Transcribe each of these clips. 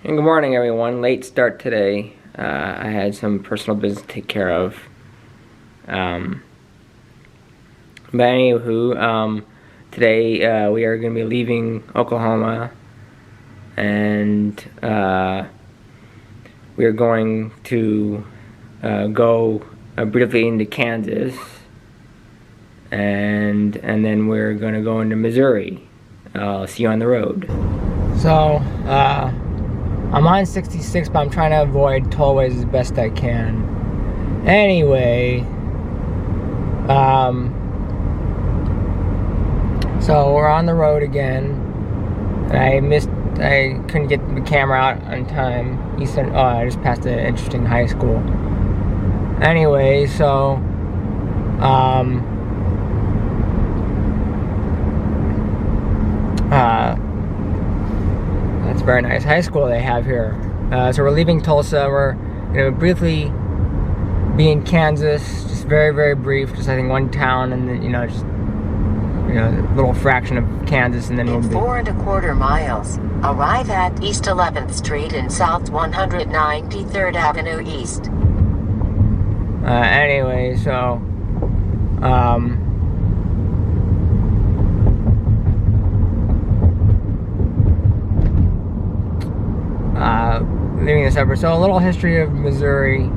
And good morning, everyone. Late start today. I had some personal business to take care of. But anywho, today we are going to be leaving Oklahoma, and we are going to go briefly into Kansas, and then we're going to go into Missouri. I'll see you on the road. So, I'm on 66, but I'm trying to avoid tollways as best I can. Anyway, so we're on the road again. And I couldn't get the camera out on time. He said, oh, I just passed an interesting high school. Anyway, so, that's a very nice high school they have here. So we're leaving Tulsa. We're going to briefly be in Kansas, just very, very brief. Just I think one town, and then just a little fraction of Kansas, and then we'll be 4 1/4 miles. Arrive at East 11th Street and South 193rd Avenue East. Anyway, so leaving this episode. So a little history of Missouri.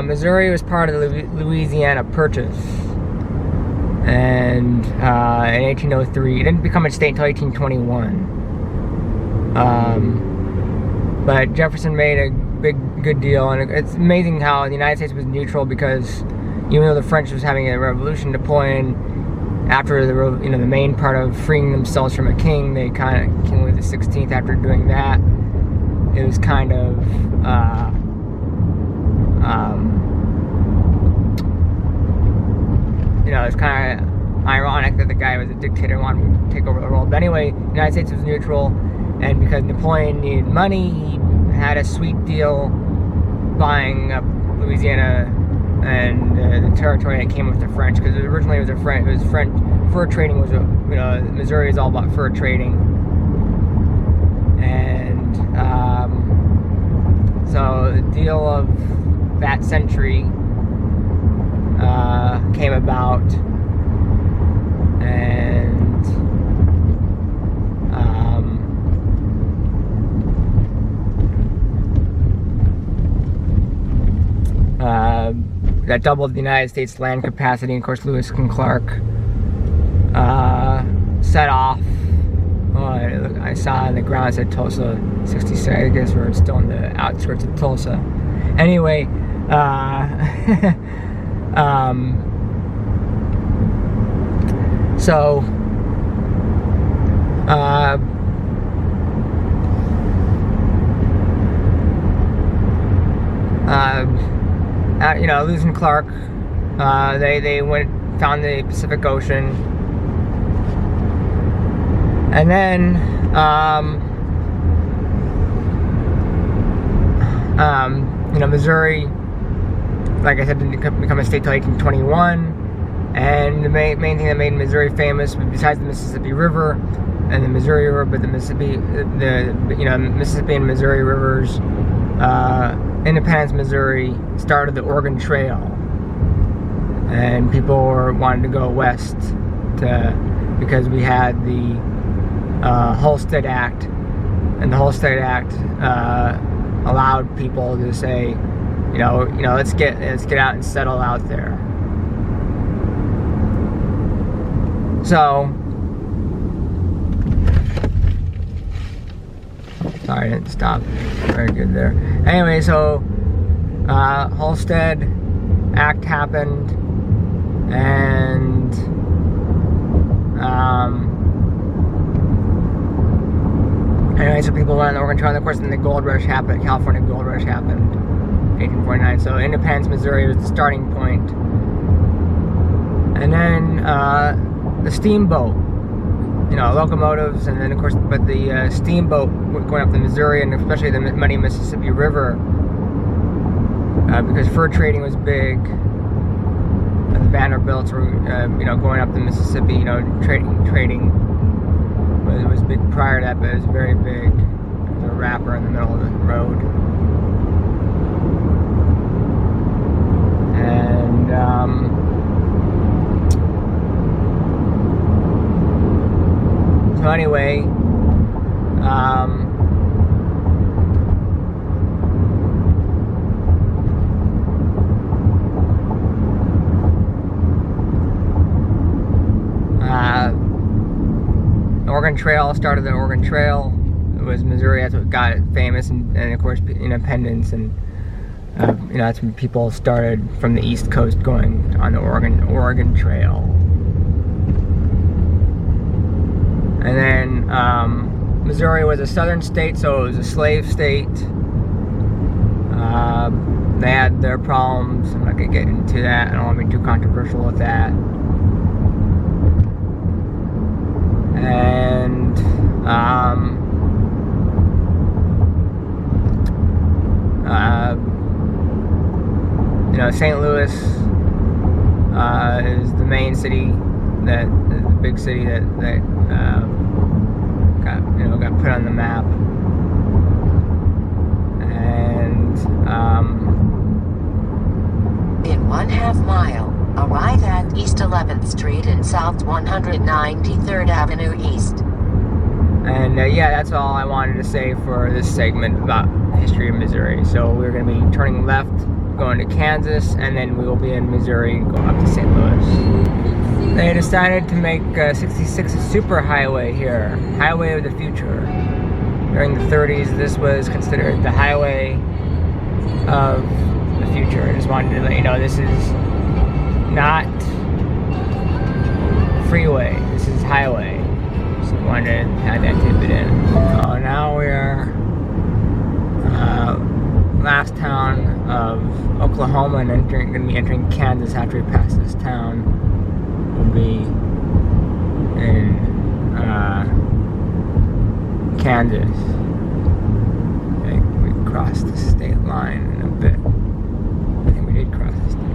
Missouri was part of the Louisiana Purchase, and in 1803, it didn't become a state until 1821. But Jefferson made a good deal, and it's amazing how the United States was neutral, because even though the French was having a revolution deploying after the main part of freeing themselves from a king, they kind of, King Louis XVI, after doing that, it was kind of it's kind of ironic that the guy was a dictator and wanted to take over the world. But anyway, the United States was neutral, and because Napoleon needed money, he had a sweet deal buying up Louisiana and the territory that came with the French, because originally it was French fur trading was Missouri is all about fur trading, and so the deal of that century came about, and that doubled the United States land capacity. And of course, Lewis and Clark set off. I saw in the ground it said Tulsa 66. I guess we're still in the outskirts of Tulsa. Anyway, Lewis and Clark, they found the Pacific Ocean, and then Missouri, like I said, didn't become a state till 1821. And the main thing that made Missouri famous, besides the Mississippi River and the Missouri River, but the Mississippi and Missouri rivers, Independence, Missouri started the Oregon Trail, and people wanted to go west because we had the Homestead Act, and the Homestead Act allowed people to say, let's get out and settle out there. So, sorry, I didn't stop. Very good there. Anyway, so Homestead Act happened, and anyway, so people went on the Oregon Trail, and of course, then the Gold Rush happened. California Gold Rush happened, 1849. So Independence, Missouri was the starting point, and then the steamboat. Locomotives, and then of course, but the steamboat going up the Missouri, and especially the muddy Mississippi River, because fur trading was big. The Vanderbilts were, going up the Mississippi, trading It was big prior to that, but it was very big. There was a rapper in the middle of the road. And so anyway, Oregon Trail started the Oregon Trail. It was Missouri. That's what got it famous, and of course independence, and that's when people started from the East Coast going on the Oregon Trail. And then Missouri was a southern state, so it was a slave state. They had their problems. I'm not gonna get into that. I don't want to be too controversial with that. And St. Louis is the main city, the big city that got put on the map. And in 1/2 mile, arrive at East 11th Street and South 193rd Avenue East. And yeah, that's all I wanted to say for this segment about the history of Missouri. So we're going to be turning left, going to Kansas, and then we will be in Missouri, going up to St. Louis. They decided to make 66 a super highway here, highway of the future. During the 30s, this was considered the highway of the future. I just wanted to let you know this is not freeway, this is highway. So I wanted to add that tidbit in. So now we are last town of Oklahoma, and going to be entering Kansas after we pass this town. We'll be in Kansas. I think we crossed the state line in a bit. I think we did cross the state line.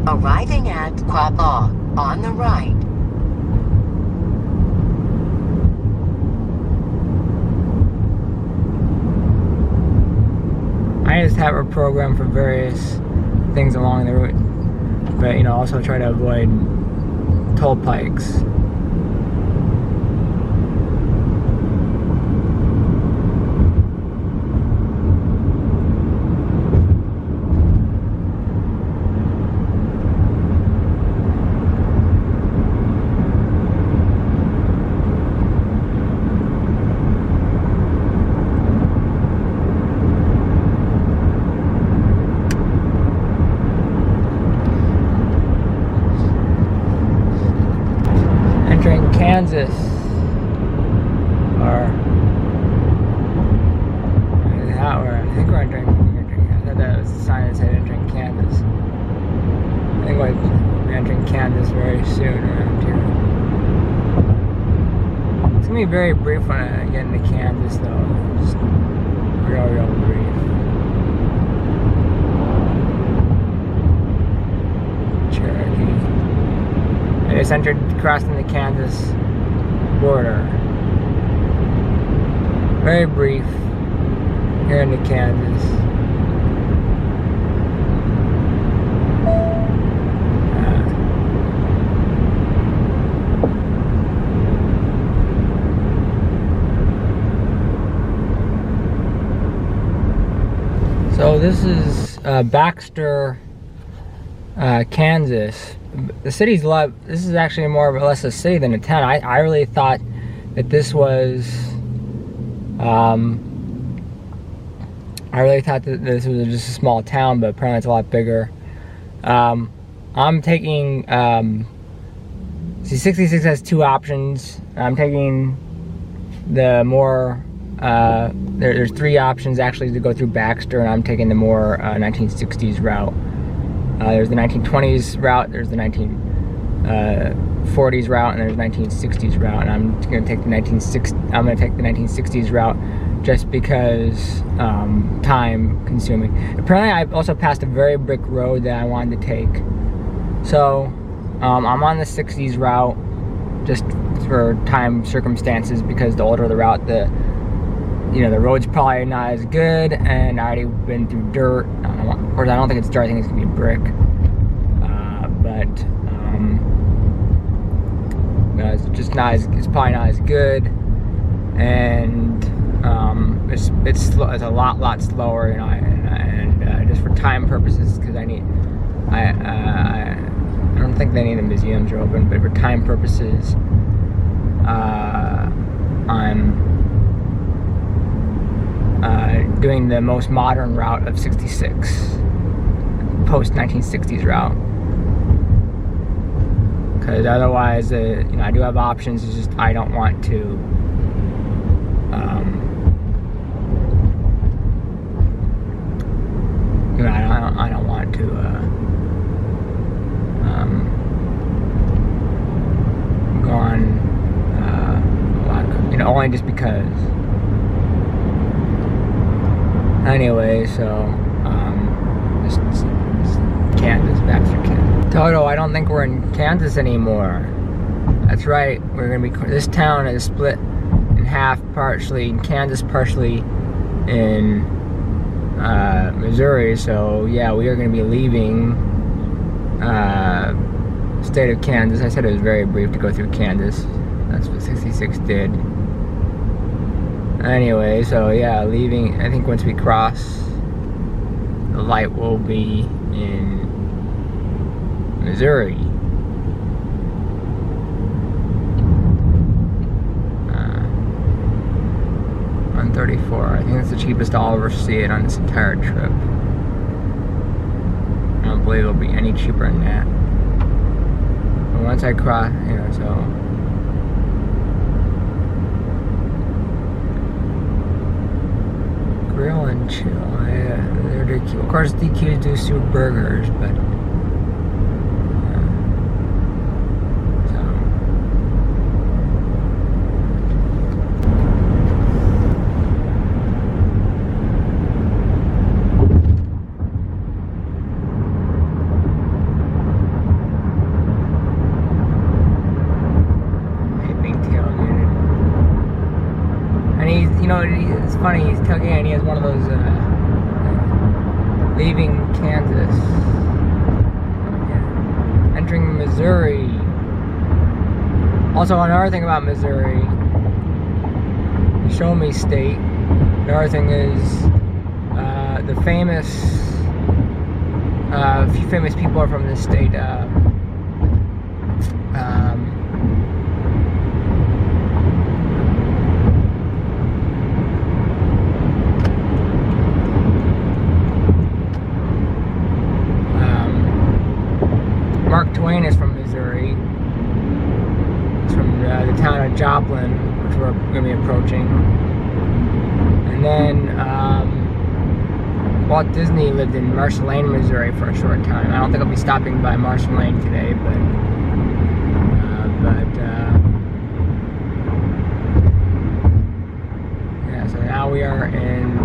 Arriving at Quapaw on the right. I just have a program for various things along the route, but also try to avoid toll pikes. Kansas, or I think we're entering Kansas. I thought that was the sign that said entering Kansas. I think we're entering Kansas very soon around here. It's gonna be very brief when I get into Kansas, though. Just real brief. Cherokee. I just crossing the Kansas border. Very brief here into Kansas. So this is Baxter, Kansas. The city's a lot. This is actually more or less a city than a town. I really thought that this was. I really thought that this was just a small town, but apparently it's a lot bigger. I'm taking. See, 66 has two options. I'm taking the more. There's three options actually to go through Baxter, and I'm taking the more 1960s route. There's the 1920s route, there's the 1940s route, and there's the 1960s route. And I'm going to take the 1960s route just because time consuming. Apparently, I also passed a very brick road that I wanted to take. So I'm on the 60s route just for time circumstances, because the older the route, the road's probably not as good, and I already been through dirt. Of course, I don't think it's dirt. I think it's gonna be brick. But it's just not as. It's probably not as good, and it's a lot slower, and just for time purposes, because I don't think any of the museums are open, but for time purposes, I'm doing the most modern route of 66, post 1960s route, because otherwise, I do have options. It's just I don't want to. I don't want to. Go on. A lot of, only just because. Anyway, so just Kansas, Baxter, Kansas. Toto, I don't think we're in Kansas anymore. That's right. We're gonna be. This town is split in half, partially in Kansas, partially in Missouri. So yeah, we are gonna be leaving state of Kansas. I said it was very brief to go through Kansas. That's what 66 did. Anyway, so yeah, leaving. I think once we cross, the light will be in Missouri. 134. I think that's the cheapest I'll ever see it on this entire trip. I don't believe it'll be any cheaper than that. But once I cross, so. Grill and chill. Yeah, they're DQ. Of course, DQs do soup burgers, but it's funny, he's tailgating, he has one of those, leaving Kansas, entering Missouri. Also, another thing about Missouri, show me state, another thing is, the famous, a few famous people are from this state, Mark Twain is from Missouri. He's from the town of Joplin, which we're going to be approaching. And then Walt Disney lived in Marshall Lane, Missouri for a short time. I don't think I'll be stopping by Marshall Lane today, but yeah, so now we are in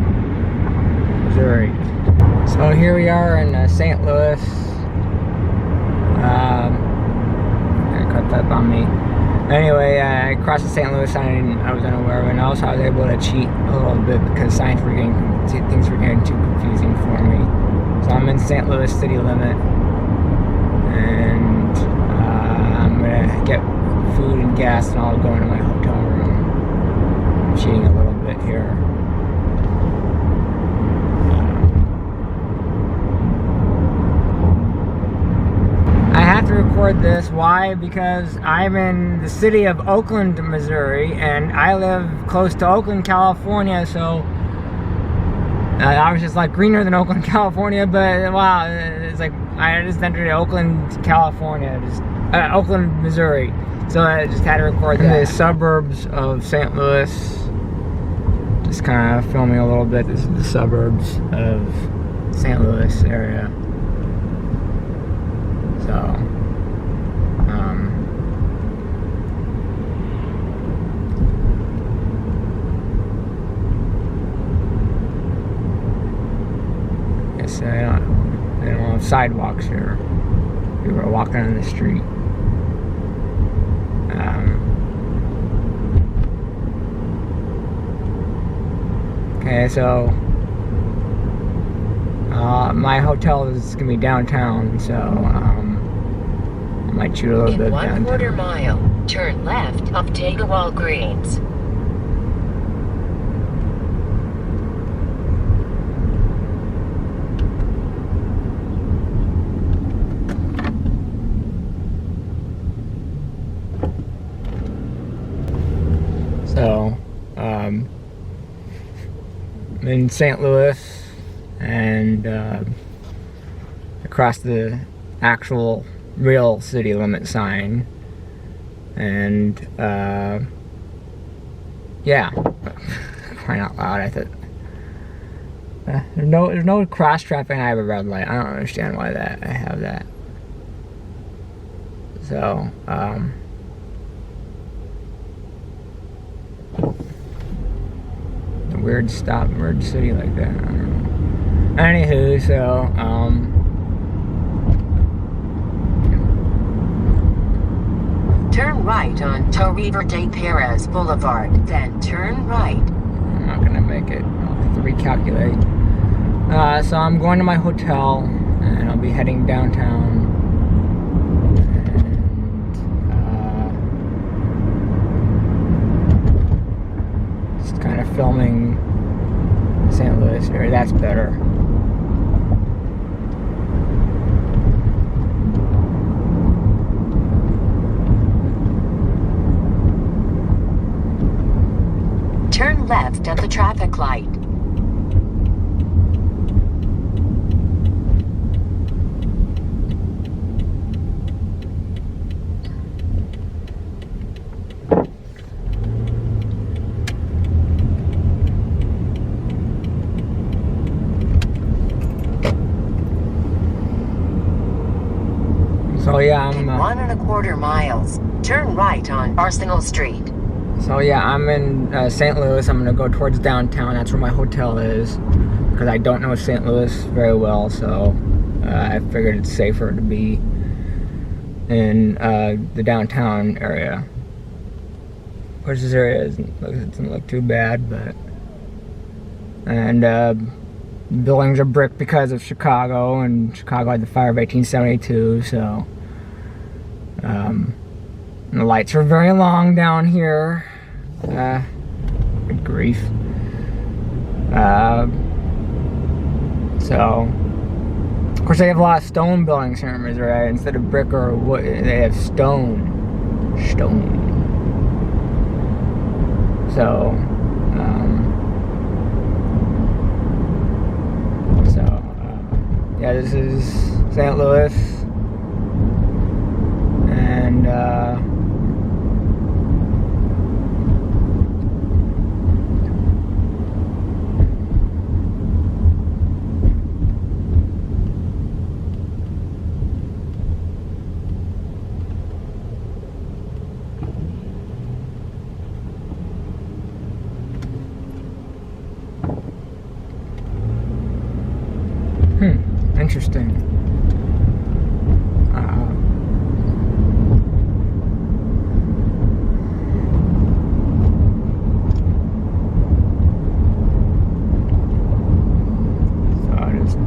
Missouri. So here we are in St. Louis. Cut that on me. Anyway, I crossed the St. Louis sign. I was unaware of it, and also I was able to cheat a little bit because things were getting too confusing for me. So I'm in St. Louis city limit, and I'm gonna get food and gas, and I'll go into my hotel room. I'm cheating a little bit here. I have to record this. Why? Because I'm in the city of Oakland, Missouri, and I live close to Oakland, California, so obviously it's like greener than Oakland, California, but wow, it's like I just entered Oakland, California, Oakland, Missouri, so I just had to record that. The suburbs of St. Louis, just kind of filming a little bit. This is the suburbs of St. Louis area. So, guess they don't have sidewalks here. People are walking on the street. Okay, so my hotel is gonna be downtown, so I might shoot a little bit In downtown. 1/4 mile, turn left up Tega Walgreens. So, I'm in St. Louis, and across the actual real city limit sign, and yeah, crying out loud! I thought there's no cross traffic. I have a red light. I don't understand why I have that. So, a weird stop, merge city like that. I don't know. Anywho, so Turn right on Torriver de Perez Boulevard, then turn right. I'm not gonna make it. I'll have to recalculate. So I'm going to my hotel, and I'll be heading downtown. And just kind of filming St. Louis area. That's better. Turn left at the traffic light. So yeah, I'm. In 1 1/4 miles, turn right on Arsenal Street. So yeah, I'm in St. Louis. I'm gonna go towards downtown. That's where my hotel is, because I don't know St. Louis very well. So I figured it's safer to be in the downtown area. Of course, this area doesn't look too bad, but and buildings are brick because of Chicago, and Chicago had the fire of 1872. So and the lights are very long down here. Good grief. So, of course, they have a lot of stone buildings here in Missouri. Instead of brick or wood, they have stone. So, yeah, this is St. Louis, and interesting. So I just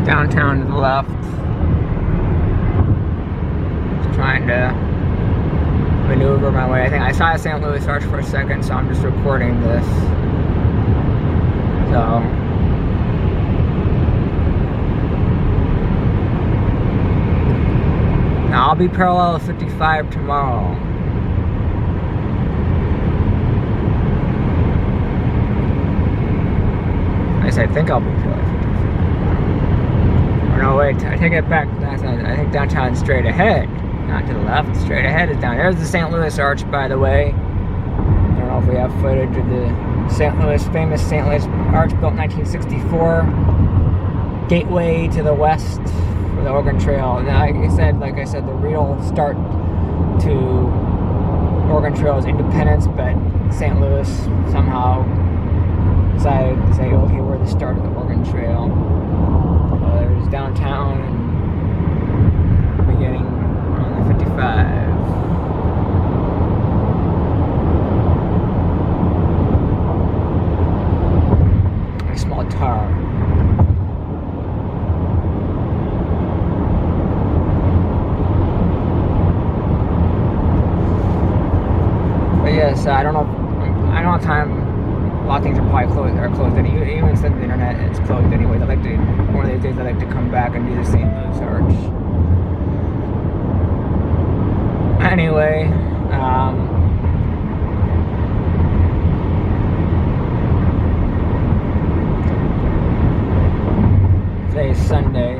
downtown to the left. Just trying to maneuver my way. I think I saw a St. Louis Arch for a second, so I'm just recording this. So now I'll be parallel to 55 tomorrow. At least I think I'll be parallel to 55. No, wait, I take it back. I think downtown is straight ahead, not to the left. Straight ahead is down. There's the St. Louis Arch, by the way. I don't know if we have footage of the famous St. Louis Arch, built in 1964. gateway to the west for the Oregon Trail. And like I said, the real start to Oregon Trail is Independence, but St. Louis somehow decided to say, okay, we're the start of the Oregon Trail. There's downtown and beginning on the 55. A small tar. But yes, I don't have time. A lot of things are probably closed. Even instead of the internet, it's closed anyway. One of these days, I'd like to come back and do the St. Louis Arch. Anyway, today is Sunday.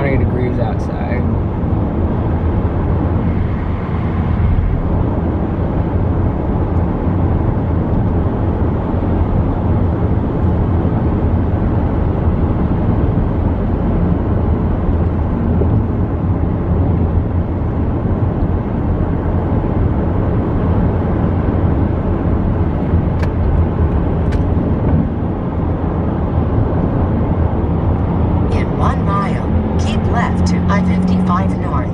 Degrees outside. I-55 north.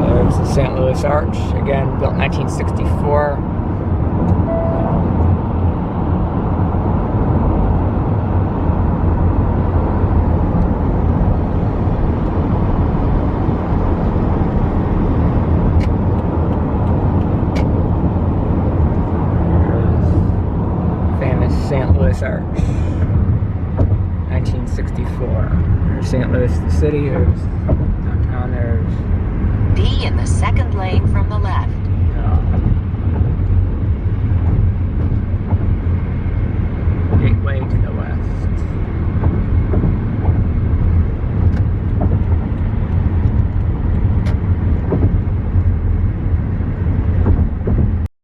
There's the St. Louis Arch, again built 1964. St. Louis Arch, 1964. There's St. Louis, the city. There's downtown. There's be in the second lane from the left.